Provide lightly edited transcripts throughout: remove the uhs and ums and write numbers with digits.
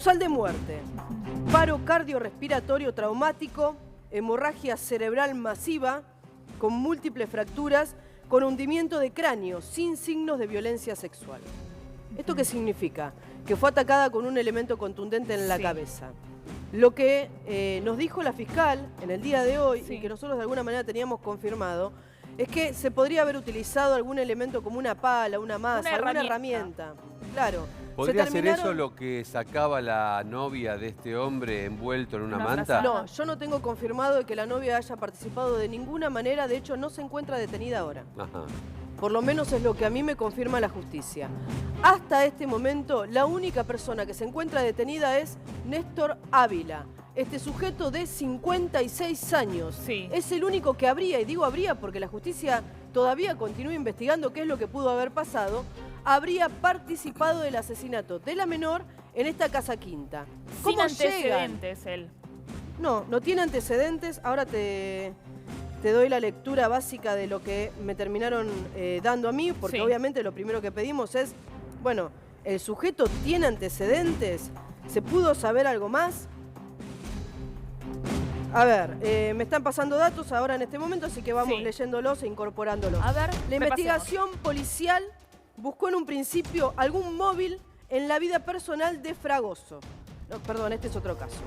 Causal de muerte: paro cardiorrespiratorio traumático, hemorragia cerebral masiva, con múltiples fracturas, con hundimiento de cráneo, sin signos de violencia sexual. ¿Esto qué significa? Que fue atacada con un elemento contundente en la cabeza. Lo que nos dijo la fiscal en el día de hoy, y que nosotros de alguna manera teníamos confirmado, es que se podría haber utilizado algún elemento como una pala, una masa, alguna herramienta. Claro. ¿Podría ser eso lo que sacaba la novia de este hombre envuelto en una manta? No, yo no tengo confirmado de que la novia haya participado de ninguna manera. De hecho, no se encuentra detenida ahora. Ajá. Por lo menos es lo que a mí me confirma la justicia. Hasta este momento, la única persona que se encuentra detenida es Néstor Ávila. Este sujeto de 56 años. Es el único que habría, y digo habría porque la justicia todavía continúa investigando qué es lo que pudo haber pasado, habría participado del asesinato de la menor en esta casa quinta. Sin antecedentes él. No, no tiene antecedentes. Ahora te doy la lectura básica de lo que me terminaron dando a mí, porque obviamente lo primero que pedimos es, bueno, ¿el sujeto tiene antecedentes? ¿Se pudo saber algo más? A ver, me están pasando datos ahora en este momento, así que vamos leyéndolos e incorporándolos. A ver, la investigación policial buscó en un principio algún móvil en la vida personal de Fragoso. No, perdón, este es otro caso.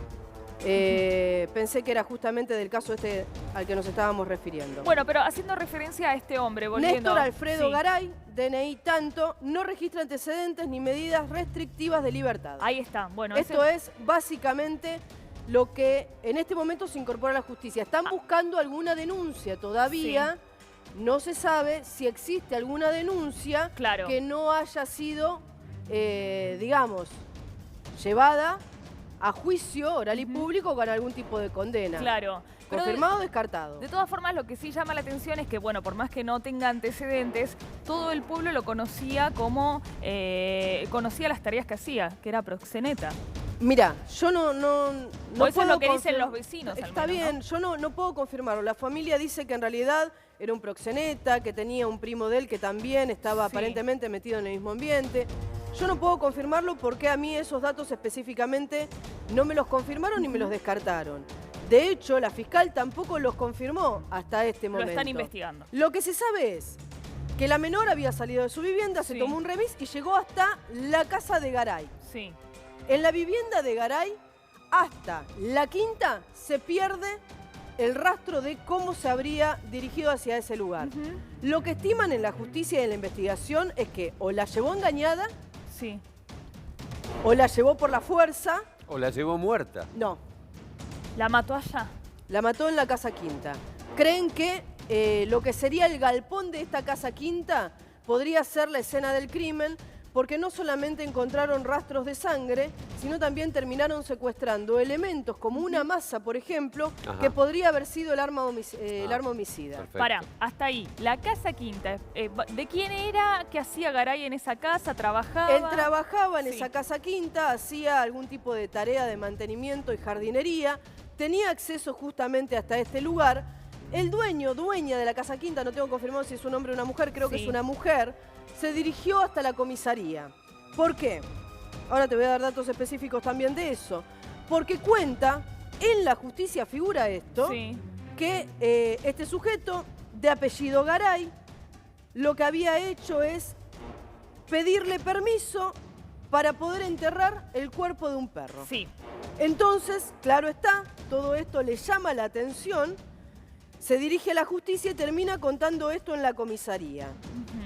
Pensé que era justamente del caso este al que nos estábamos refiriendo. Bueno, pero haciendo referencia a este hombre, volviendo... Néstor Alfredo Garay, DNI tanto, no registra antecedentes ni medidas restrictivas de libertad. Ahí está. Bueno, esto es básicamente lo que en este momento se incorpora a la justicia. Están buscando alguna denuncia todavía. No se sabe si existe alguna denuncia que no haya sido, digamos, llevada a juicio oral y público con algún tipo de condena. Claro. ¿Confirmado o descartado? De todas formas, lo que sí llama la atención es que, bueno, por más que no tenga antecedentes, todo el pueblo lo conocía como... conocía las tareas que hacía, que era proxeneta. Mira, yo no o eso es lo que dicen los vecinos. Está bien, yo no puedo confirmarlo. La familia dice que en realidad era un proxeneta, que tenía un primo de él que también estaba aparentemente metido en el mismo ambiente. Yo no puedo confirmarlo porque a mí esos datos específicamente no me los confirmaron ni me los descartaron. De hecho, la fiscal tampoco los confirmó hasta este momento. Lo están investigando. Lo que se sabe es que la menor había salido de su vivienda, se tomó un remis y llegó hasta la casa de Garay. En la vivienda de Garay, hasta la quinta, se pierde el rastro de cómo se habría dirigido hacia ese lugar. Lo que estiman en la justicia y en la investigación es que o la llevó engañada, o la llevó por la fuerza. ¿O la llevó muerta? No. ¿La mató allá? La mató en la casa quinta. Creen que lo que sería el galpón de esta casa quinta podría ser la escena del crimen, porque no solamente encontraron rastros de sangre, sino también terminaron secuestrando elementos como una masa, por ejemplo, que podría haber sido el arma homicida. Pará, hasta ahí. La casa quinta, ¿de quién era? ¿Qué hacía Garay en esa casa? ¿Trabajaba? Él trabajaba en esa casa quinta, hacía algún tipo de tarea de mantenimiento y jardinería, tenía acceso justamente hasta este lugar. El dueña de la casa quinta, no tengo confirmado si es un hombre o una mujer, creo que es una mujer, se dirigió hasta la comisaría. ¿Por qué? Ahora te voy a dar datos específicos también de eso. Porque cuenta, en la justicia figura esto, que este sujeto de apellido Garay lo que había hecho es pedirle permiso para poder enterrar el cuerpo de un perro. Entonces, claro está, todo esto le llama la atención. Se dirige a la justicia y termina contando esto en la comisaría.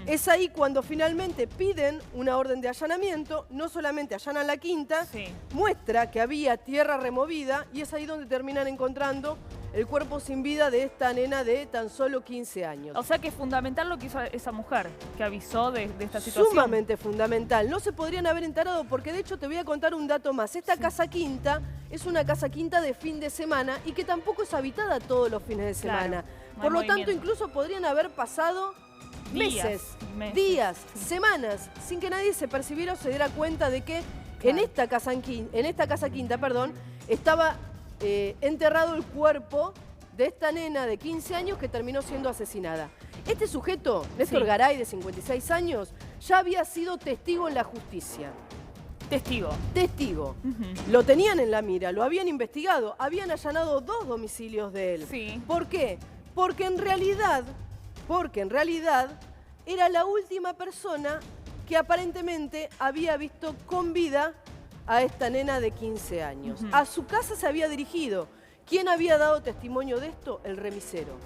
Es ahí cuando finalmente piden una orden de allanamiento, no solamente allanan la quinta, muestra que había tierra removida y es ahí donde terminan encontrando el cuerpo sin vida de esta nena de tan solo 15 años. O sea que es fundamental lo que hizo esa mujer, que avisó de esta situación. Sumamente fundamental. No se podrían haber enterado porque de hecho te voy a contar un dato más. Esta casa quinta es una casa quinta de fin de semana y que tampoco es habitada todos los fines de semana. Por lo tanto, incluso podrían haber pasado meses, días, semanas, sin que nadie se percibiera o se diera cuenta de que en esta casa quinta, estaba enterrado el cuerpo de esta nena de 15 años que terminó siendo asesinada. Este sujeto, Néstor Garay, de 56 años, ya había sido testigo en la justicia. Testigo. Testigo. Lo tenían en la mira, lo habían investigado, habían allanado 2 domicilios de él. Sí. ¿Por qué? Porque en realidad era la última persona que aparentemente había visto con vida a esta nena de 15 años. A su casa se había dirigido. ¿Quién había dado testimonio de esto? El remisero.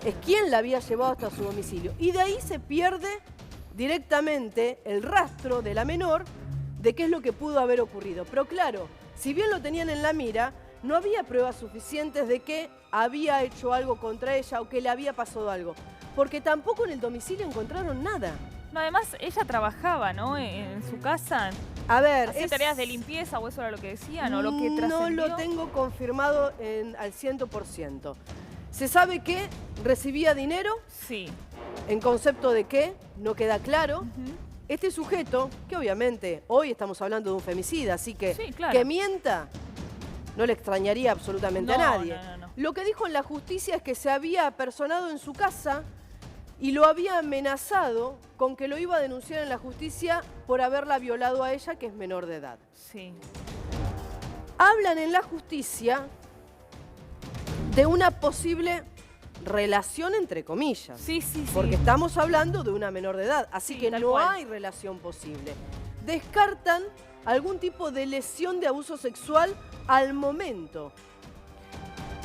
Es quien la había llevado hasta su domicilio. Y de ahí se pierde directamente el rastro de la menor de qué es lo que pudo haber ocurrido. Pero claro, si bien lo tenían en la mira, no había pruebas suficientes de que había hecho algo contra ella o que le había pasado algo. Porque tampoco en el domicilio encontraron nada. No, además, ella trabajaba, ¿no? En su casa. A ver, ¿hacía tareas de limpieza o eso era lo que decían o lo que trascendió? No lo tengo confirmado al 100%. Se sabe que recibía dinero. Sí. En concepto de qué, no queda claro. Este sujeto, que obviamente hoy estamos hablando de un femicida, así que sí, claro, que mienta no le extrañaría absolutamente a nadie. No. Lo que dijo en la justicia es que se había apersonado en su casa y lo había amenazado con que lo iba a denunciar en la justicia por haberla violado a ella, que es menor de edad. Sí. Hablan en la justicia de una posible relación entre comillas. Sí. Porque estamos hablando de una menor de edad, así Sí, que tal no cual. hay relación posible. Descartan algún tipo de lesión de abuso sexual al momento.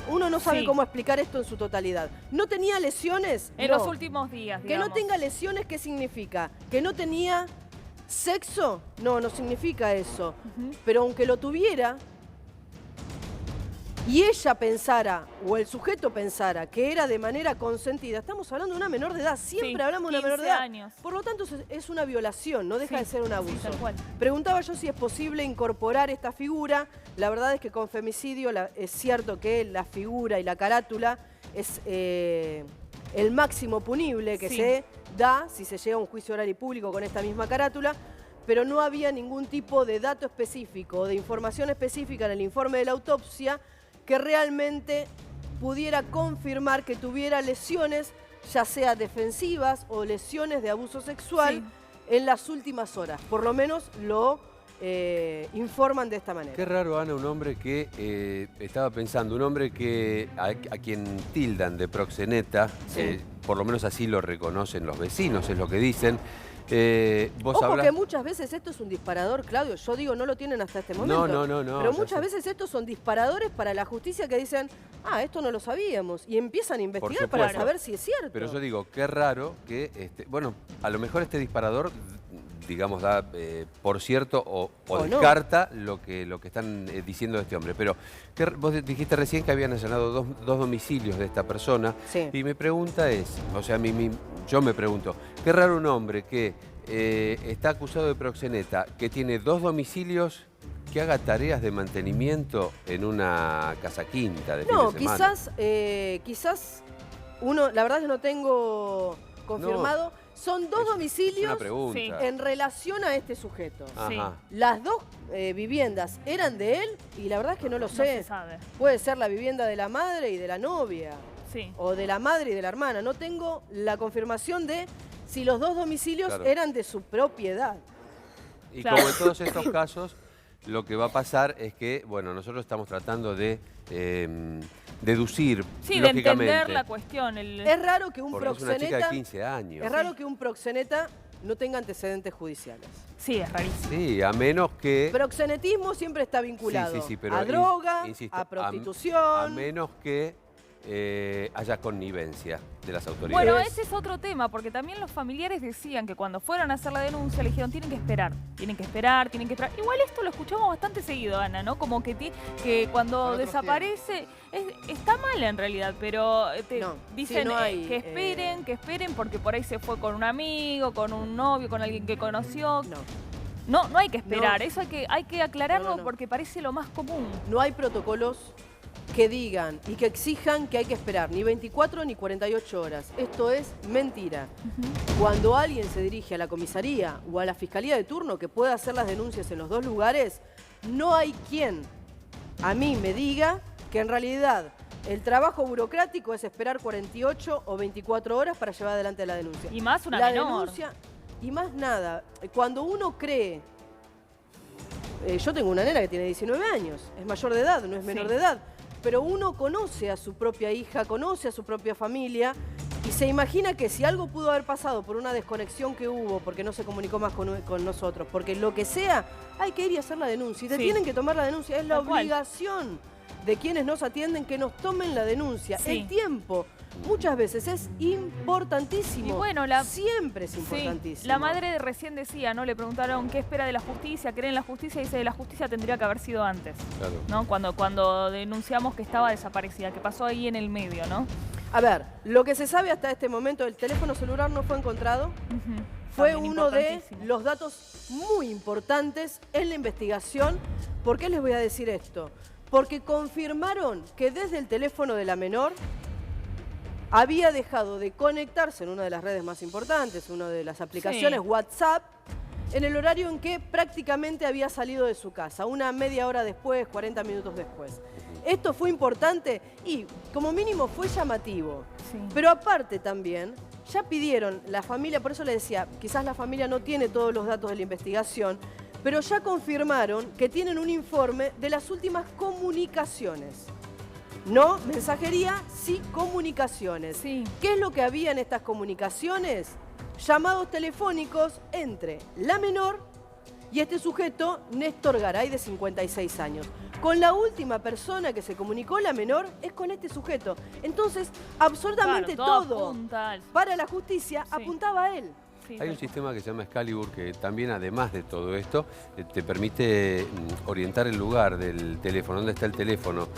Uno no sabe cómo explicar esto en su totalidad. ¿No tenía lesiones? En los últimos días, Que digamos. no tenga lesiones, ¿qué significa? ¿Que no tenía sexo? No significa eso. Pero aunque lo tuviera y ella pensara, o el sujeto pensara, que era de manera consentida, estamos hablando de una menor de edad, siempre hablamos de una menor de edad. 15 años. Por lo tanto, es una violación, no deja de ser un abuso. Sí, tal cual. Preguntaba yo si es posible incorporar esta figura. La verdad es que con femicidio es cierto que la figura y la carátula es el máximo punible que se da si se llega a un juicio oral y público con esta misma carátula, pero no había ningún tipo de dato específico o de información específica en el informe de la autopsia que realmente pudiera confirmar que tuviera lesiones, ya sea defensivas o lesiones de abuso sexual en las últimas horas. Por lo menos lo informan de esta manera. Qué raro, Ana, un hombre que, estaba pensando, un hombre que a quien tildan de proxeneta, por lo menos así lo reconocen los vecinos, es lo que dicen. Ojo que muchas veces esto es un disparador, Claudio. Yo digo, no lo tienen hasta este momento. No. Pero muchas veces estos son disparadores para la justicia que dicen, esto no lo sabíamos. Y empiezan a investigar para saber si es cierto. Pero yo digo, qué raro que, bueno, a lo mejor este disparador, digamos, da por cierto o descarta lo que están diciendo de este hombre. Pero vos dijiste recién que habían allanado dos domicilios de esta persona. Sí. Y mi pregunta es, o sea, yo me pregunto, qué raro un hombre que está acusado de proxeneta, que tiene 2 domicilios, que haga tareas de mantenimiento en una casa quinta de fin de semana. Quizás uno, la verdad es que no tengo confirmado. Son 2 domicilios una pregunta. en relación a este sujeto. Ajá. Las 2 viviendas eran de él y la verdad es que no lo sé. No se sabe. Puede ser la vivienda de la madre y de la novia. O de la madre y de la hermana. No tengo la confirmación de si los 2 domicilios eran de su propiedad. Y como en todos estos casos, lo que va a pasar es que, bueno, nosotros estamos tratando de deducir, lógicamente. De entender la cuestión. Es raro que un proxeneta... Es una chica de 15 años. Es raro que un proxeneta no tenga antecedentes judiciales. Sí, es rarísimo. Sí, a menos que... Proxenetismo siempre está vinculado pero a droga, insisto, a prostitución... A menos que haya connivencia de las autoridades. Bueno, ese es otro tema, porque también los familiares decían que cuando fueron a hacer la denuncia le dijeron tienen que esperar. Igual esto lo escuchamos bastante seguido, Ana, ¿no? Como que cuando desaparece, está mal en realidad, pero dicen que esperen porque por ahí se fue con un amigo, con un novio, con alguien que conoció. No hay que esperar, eso hay que aclararlo porque parece lo más común. No hay protocolos que digan y que exijan que hay que esperar ni 24 ni 48 horas. Esto es mentira. Cuando alguien se dirige a la comisaría o a la fiscalía de turno que pueda hacer las denuncias en los 2 lugares, no hay quien a mí me diga que en realidad el trabajo burocrático es esperar 48 o 24 horas para llevar adelante la denuncia. Y más una menor. Y más nada. Cuando uno cree yo tengo una nena que tiene 19 años, es mayor de edad, no es menor de edad, pero uno conoce a su propia hija, conoce a su propia familia y se imagina que si algo pudo haber pasado por una desconexión que hubo, porque no se comunicó más con nosotros, porque lo que sea, hay que ir y hacer la denuncia. Y te tienen que tomar la denuncia, es la obligación de quienes nos atienden que nos tomen la denuncia. El tiempo muchas veces es importantísimo. Y bueno, siempre es importantísimo. La madre recién decía, ¿no? Le preguntaron qué espera de la justicia, cree en la justicia, y dice, la justicia tendría que haber sido antes. Claro. ¿No? Cuando denunciamos que estaba desaparecida, que pasó ahí en el medio, ¿no? A ver, lo que se sabe hasta este momento, el teléfono celular no fue encontrado. Fue uno de los datos muy importantes en la investigación. ¿Por qué les voy a decir esto? Porque confirmaron que desde el teléfono de la menor había dejado de conectarse en una de las redes más importantes, una de las aplicaciones WhatsApp, en el horario en que prácticamente había salido de su casa, una media hora después, 40 minutos después. Esto fue importante y como mínimo fue llamativo. Pero aparte también, ya pidieron la familia, por eso le decía, quizás la familia no tiene todos los datos de la investigación, pero ya confirmaron que tienen un informe de las últimas comunicaciones. No mensajería, sí comunicaciones. ¿Qué es lo que había en estas comunicaciones? Llamados telefónicos entre la menor y este sujeto, Néstor Garay, de 56 años. Con la última persona que se comunicó la menor es con este sujeto. Entonces, absolutamente todo para la justicia apuntaba a él. Hay un sistema que se llama Excalibur que también, además de todo esto, te permite orientar el lugar del teléfono, dónde está el teléfono,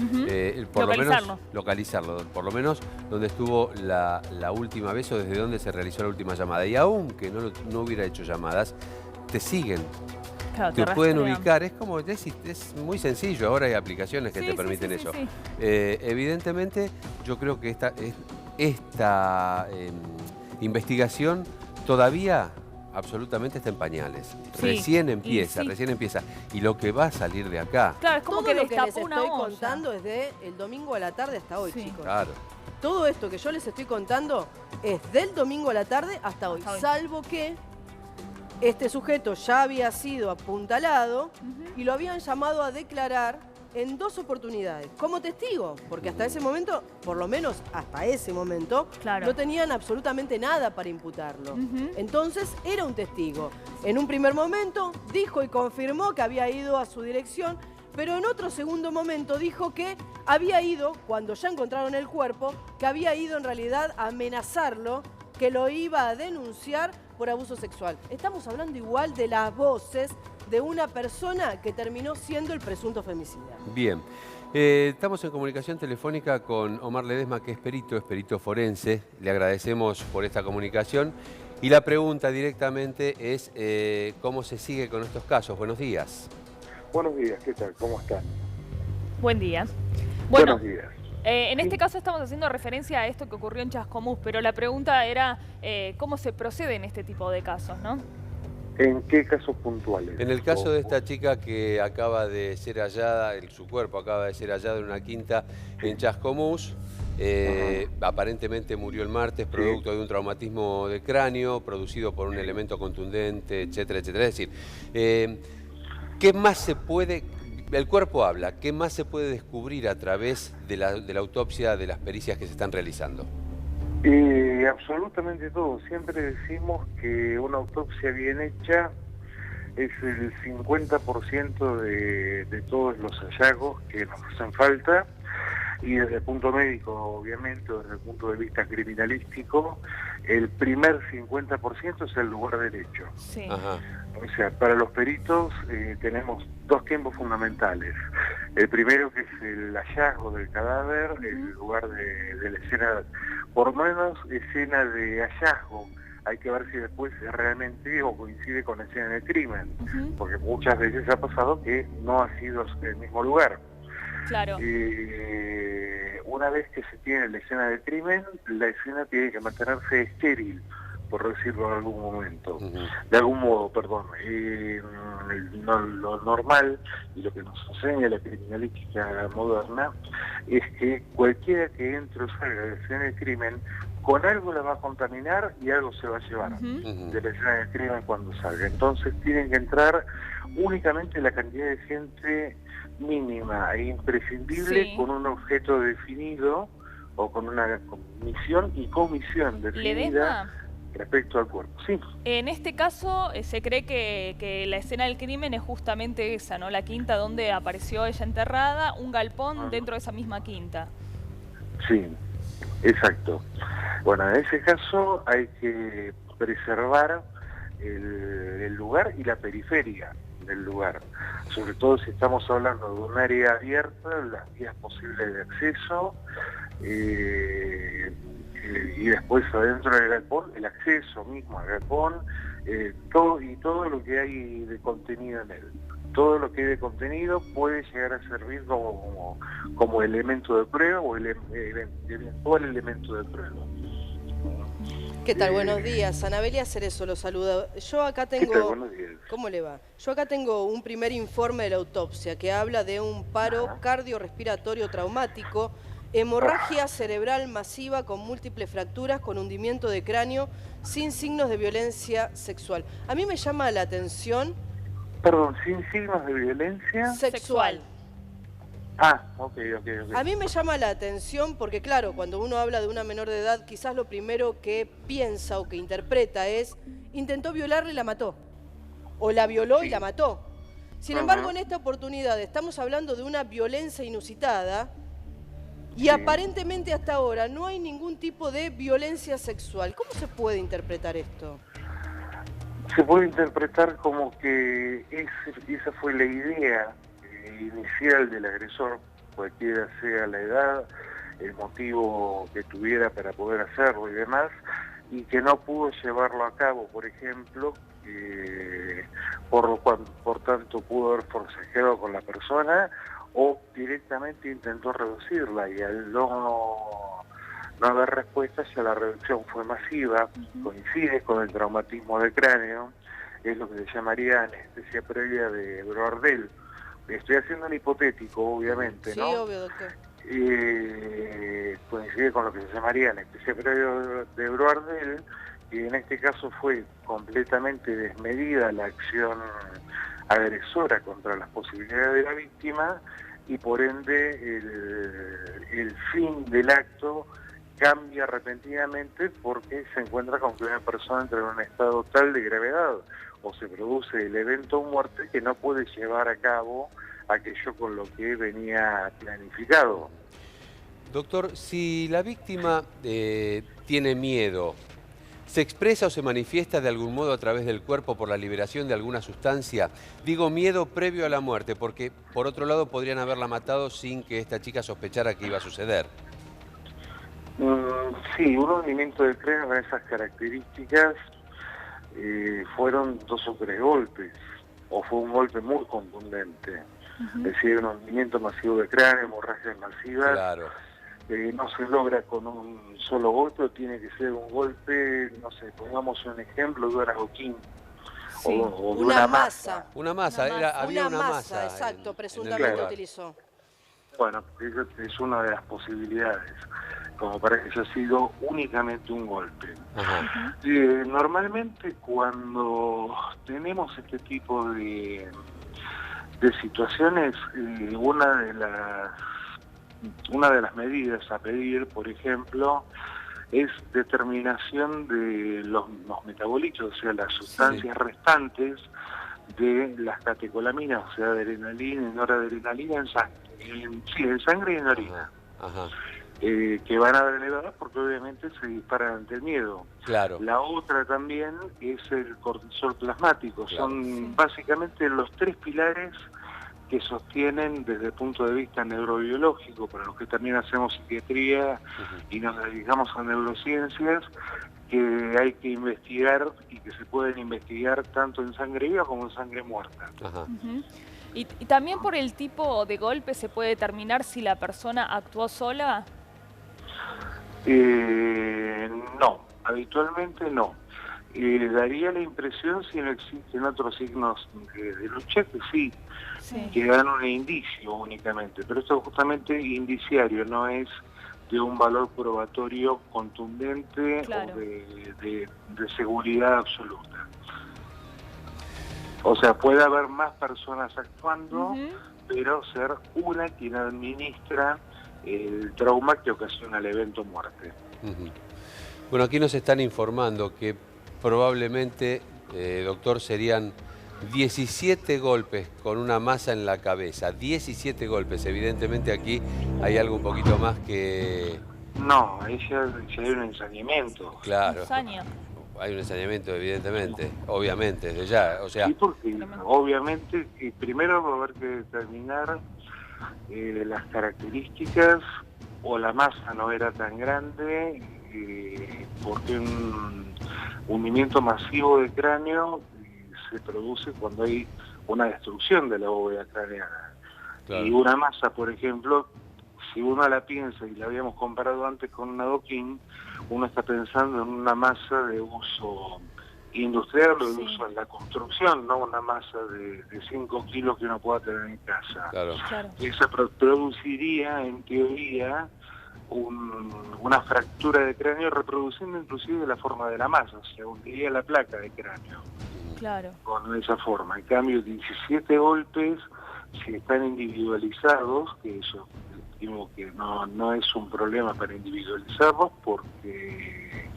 por lo menos localizarlo, por lo menos dónde estuvo la última vez o desde dónde se realizó la última llamada. Y aunque no hubiera hecho llamadas, te siguen. Claro, te pueden ubicar, es muy sencillo, ahora hay aplicaciones que te permiten eso. Evidentemente, yo creo que esta investigación todavía absolutamente está en pañales. Recién empieza. Y lo que va a salir de acá. Claro, es como todo que lo que les estoy olla. contando es de el domingo a la tarde hasta hoy, chicos. Claro. Todo esto que yo les estoy contando es del domingo a la tarde hasta hoy. Salvo que este sujeto ya había sido apuntalado y lo habían llamado a declarar en 2 oportunidades, como testigo, porque hasta ese momento, por lo menos hasta ese momento, no tenían absolutamente nada para imputarlo. Entonces, era un testigo. En un primer momento, dijo y confirmó que había ido a su dirección, pero en otro segundo momento dijo que había ido, cuando ya encontraron el cuerpo, que había ido en realidad a amenazarlo, que lo iba a denunciar por abuso sexual. Estamos hablando igual de las voces de una persona que terminó siendo el presunto femicida. Bien. Estamos en comunicación telefónica con Omar Ledesma, que es perito forense. Le agradecemos por esta comunicación. Y la pregunta directamente es ¿cómo se sigue con estos casos? Buenos días. Buenos días, ¿qué tal? ¿Cómo están? Buen día. Bueno, buenos días. En este caso estamos haciendo referencia a esto que ocurrió en Chascomús, pero la pregunta era ¿cómo se procede en este tipo de casos, no? ¿En qué casos puntuales? En el caso de esta chica que acaba de ser hallada, su cuerpo acaba de ser hallado en una quinta en Chascomús, aparentemente murió el martes producto de un traumatismo de cráneo producido por un elemento contundente, etcétera, etcétera. Es decir, ¿qué más se puede... El cuerpo habla, ¿qué más se puede descubrir a través de la autopsia, de las pericias que se están realizando? Absolutamente todo. Siempre decimos que una autopsia bien hecha es el 50% de todos los hallazgos que nos hacen falta, y desde el punto médico, obviamente, o desde el punto de vista criminalístico, el primer 50% es el lugar del hecho. Sí. O sea, para los peritos tenemos 2 tiempos fundamentales. El primero, que es el hallazgo del cadáver, el lugar de la escena, por lo menos escena de hallazgo. Hay que ver si después realmente o coincide con la escena del crimen, porque muchas veces ha pasado que no ha sido el mismo lugar. Claro. Una vez que se tiene la escena del crimen, la escena tiene que mantenerse estéril, por decirlo de algún momento, de algún modo, perdón. Lo normal y lo que nos enseña la criminalística moderna es que cualquiera que entre o salga de la escena del crimen con algo la va a contaminar y algo se va a llevar de la escena del crimen cuando salga. Entonces tienen que entrar únicamente la cantidad de gente mínima e imprescindible con un objeto definido o con una misión y comisión definida respecto al cuerpo. Sí. En este caso se cree que la escena del crimen es justamente esa, ¿no? La quinta donde apareció ella enterrada, un galpón dentro de esa misma quinta. Sí, exacto. Bueno, en ese caso hay que preservar el lugar y la periferia del lugar, sobre todo si estamos hablando de un área abierta, las vías posibles de acceso, y después adentro del galpón, el acceso mismo al galpón, todo lo que hay de contenido en él. Todo lo que hay de contenido puede llegar a servir como elemento de prueba o eventual elemento de prueba. ¿Qué tal? Buenos días. Anabelia Cerezo lo saluda. Yo acá tengo... ¿Qué tal? Buenos días. ¿Cómo le va? Yo acá tengo un primer informe de la autopsia que habla de un paro cardiorrespiratorio traumático, hemorragia cerebral masiva con múltiples fracturas, con hundimiento de cráneo, sin signos de violencia sexual. A mí me llama la atención... Perdón, ¿sin signos de violencia? Sexual. Ok. A mí me llama la atención porque, claro, cuando uno habla de una menor de edad, quizás lo primero que piensa o que interpreta es intentó violarla y la mató. O la violó y la mató. Sin embargo, en esta oportunidad estamos hablando de una violencia inusitada y aparentemente hasta ahora no hay ningún tipo de violencia sexual. ¿Cómo se puede interpretar esto? Se puede interpretar como que esa fue la idea inicial del agresor, cualquiera sea la edad, el motivo que tuviera para poder hacerlo y demás, y que no pudo llevarlo a cabo, por ejemplo, por tanto pudo haber forcejeado con la persona o directamente intentó reducirla, y al no haber respuesta, ya la reducción fue masiva, coincide con el traumatismo del cráneo, es lo que se llamaría anestesia previa de Broardel. Estoy haciendo un hipotético, obviamente, ¿no? Sí, obvio, doctor. Coincide con lo que se llamaría anestesia previa de Broardel, y en este caso fue completamente desmedida la acción agresora contra las posibilidades de la víctima, y por ende el fin del acto cambia repentinamente porque se encuentra con que una persona entra en un estado tal de gravedad o se produce el evento o muerte que no puede llevar a cabo aquello con lo que venía planificado. Doctor, si la víctima tiene miedo, ¿se expresa o se manifiesta de algún modo a través del cuerpo por la liberación de alguna sustancia? Digo miedo previo a la muerte, porque por otro lado podrían haberla matado sin que esta chica sospechara que iba a suceder. Sí, un hundimiento de cráneo con esas características fueron 2 o 3 golpes, o fue un golpe muy contundente. Es decir, un hundimiento masivo de cráneo, hemorragias masivas. Claro. No se logra con un solo golpe, tiene que ser un golpe, no sé, pongamos un ejemplo de un adoquín. Sí, o de una masa. Una masa, había una masa. Exacto, presuntamente utilizó. Bueno, esa es una de las posibilidades, como para que haya sido únicamente un golpe. Normalmente cuando tenemos este tipo de situaciones, una de las medidas a pedir, por ejemplo, es determinación de los metabolitos, o sea, las sustancias restantes de las catecolaminas, o sea, de adrenalina y noradrenalina en sangre. En sangre y en orina. Que van a dar elevadas porque obviamente se disparan ante el miedo. Claro. La otra también es el cortisol plasmático. Son básicamente los 3 pilares que sostienen desde el punto de vista neurobiológico, para los que también hacemos psiquiatría y nos dedicamos a neurociencias, que hay que investigar y que se pueden investigar tanto en sangre viva como en sangre muerta. ¿Y también por el tipo de golpe se puede determinar si la persona actuó sola? No, habitualmente no. Daría la impresión, si no existen otros signos de lucha, que sí, que dan un indicio únicamente, pero esto es justamente indiciario, no es de un valor probatorio contundente Claro. o de seguridad absoluta. O sea, puede haber más personas actuando, pero ser una quien administra el trauma que ocasiona el evento muerte. Bueno, aquí nos están informando que probablemente, doctor, serían 17 golpes con una masa en la cabeza. 17 golpes. Evidentemente aquí hay algo un poquito más que... No, ahí ya hay un ensañamiento. Claro. Ensaño. Hay un ensañamiento, evidentemente. Obviamente, desde ya. O sea... Sí, porque obviamente primero va a haber que determinar las características, o la masa no era tan grande, porque un hundimiento masivo de cráneo se produce cuando hay una destrucción de la bóveda craneana. Claro. Y una masa, por ejemplo, si uno la piensa, y la habíamos comparado antes con un adoquín, uno está pensando en una masa de uso industrial o de uso en la construcción, no una masa de 5 kilos que uno pueda tener en casa. Claro. Eso produciría, en teoría, una fractura de cráneo, reproduciendo inclusive la forma de la masa, o sea, hundiría la placa de cráneo. Claro. Con esa forma. En cambio, 17 golpes, si están individualizados, que eso digo que no es un problema para individualizarlos, porque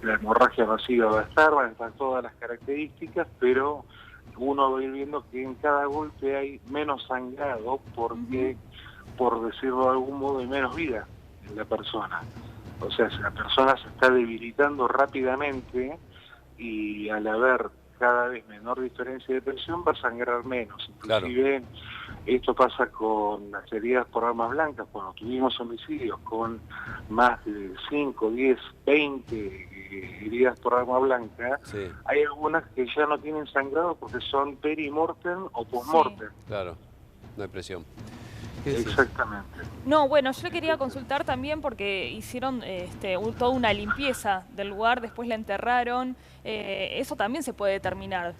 la hemorragia masiva van a estar todas las características, pero uno va a ir viendo que en cada golpe hay menos sangrado, porque, por decirlo de algún modo, hay menos vida en la persona. O sea, si la persona se está debilitando rápidamente, y al haber cada vez menor diferencia de presión va a sangrar menos. Inclusive esto pasa con las heridas por armas blancas. Cuando tuvimos homicidios con más de 5, 10, 20 heridas por arma blanca, hay algunas que ya no tienen sangrado porque son perimortem o postmortem. Claro, no hay presión. Exactamente. No, bueno, yo le quería consultar también porque hicieron toda una limpieza del lugar, después la enterraron. Eso también se puede determinar.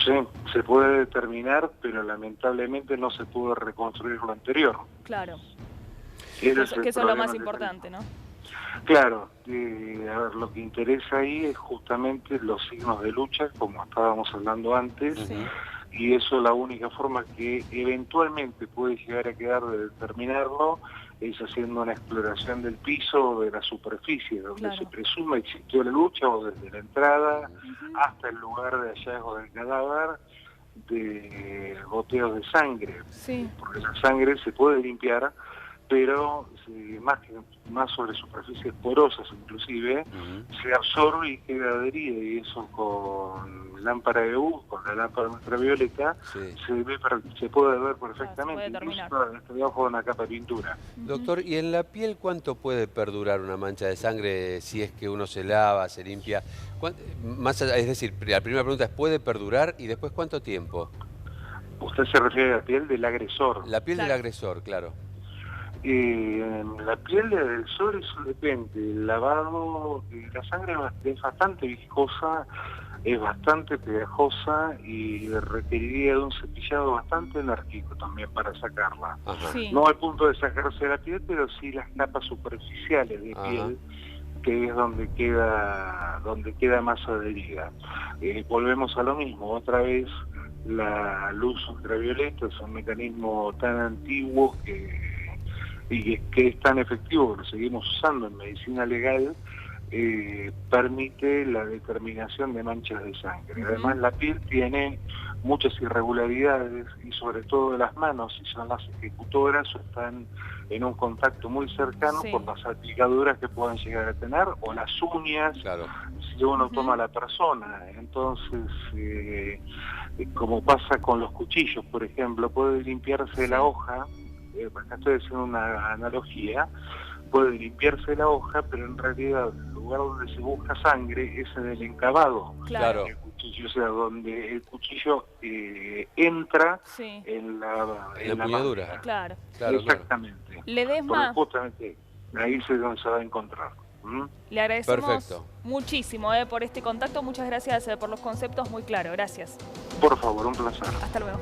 Sí, se puede determinar, pero lamentablemente no se pudo reconstruir lo anterior. Claro. Que eso es lo más importante, ¿no? Claro, a ver, lo que interesa ahí es justamente los signos de lucha, como estábamos hablando antes. Y eso, la única forma que eventualmente puede llegar a quedar de determinarlo es haciendo una exploración del piso o de la superficie, donde se presume existió la lucha, o desde la entrada hasta el lugar de hallazgo del cadáver, de goteos de sangre. Porque la sangre se puede limpiar, pero más sobre superficies porosas inclusive, se absorbe y queda adherida, y eso con lámpara de luz, con la lámpara ultravioleta, se puede ver perfectamente, incluso debajo de una capa de pintura. Doctor, ¿y en la piel cuánto puede perdurar una mancha de sangre si es que uno se lava, se limpia? Es decir, la primera pregunta es, ¿puede perdurar? Y después, ¿cuánto tiempo? Usted se refiere a la piel del agresor. La piel del agresor, claro. La piel del agresor, eso depende. El lavado, la sangre es bastante viscosa, es bastante pegajosa y requeriría de un cepillado bastante enérgico también para sacarla. No al punto de sacarse la piel, pero sí las capas superficiales de piel, que es donde queda más adherida. Volvemos a lo mismo, otra vez la luz ultravioleta es un mecanismo tan antiguo y que es tan efectivo que lo seguimos usando en medicina legal, permite la determinación de manchas de sangre. Además, la piel tiene muchas irregularidades, y sobre todo las manos, si son las ejecutoras o están en un contacto muy cercano por las salpicaduras que puedan llegar a tener, o las uñas, si uno toma a la persona. Entonces, como pasa con los cuchillos, por ejemplo, puede limpiarse la hoja, acá estoy haciendo una analogía, puede limpiarse la hoja, pero en realidad el lugar donde se busca sangre es en el encabado. El cuchillo, o sea, donde el cuchillo entra en la empuñadura. Exactamente. Ledesma, justamente ahí es donde se va a encontrar. Le agradecemos muchísimo por este contacto. Muchas gracias por los conceptos, muy claro. Gracias. Por favor, un placer. Hasta luego.